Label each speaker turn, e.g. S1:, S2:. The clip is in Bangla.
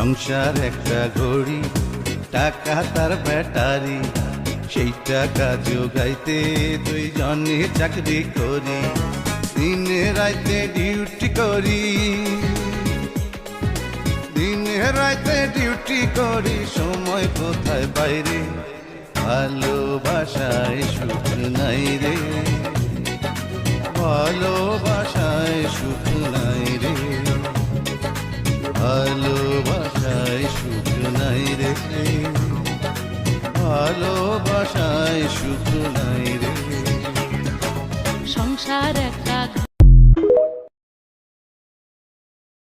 S1: সংসার একটা ঘড়ি, টাকা তার ব্যাটারি, সেই টাকা জোগাইতে দুইজনে চাকরি করি, দিনে রাইতে ডিউটি করি, দিনে রাইতে ডিউটি করি, সময় কোথায় বাইরে, ভালোবাসায় সুখ নাই রে, ভালোবাসায় সুখ নাই রে, ভালোবাসায় সুখ নাই রে, ভালোবাসায় সুখ নাই রে।
S2: সংসার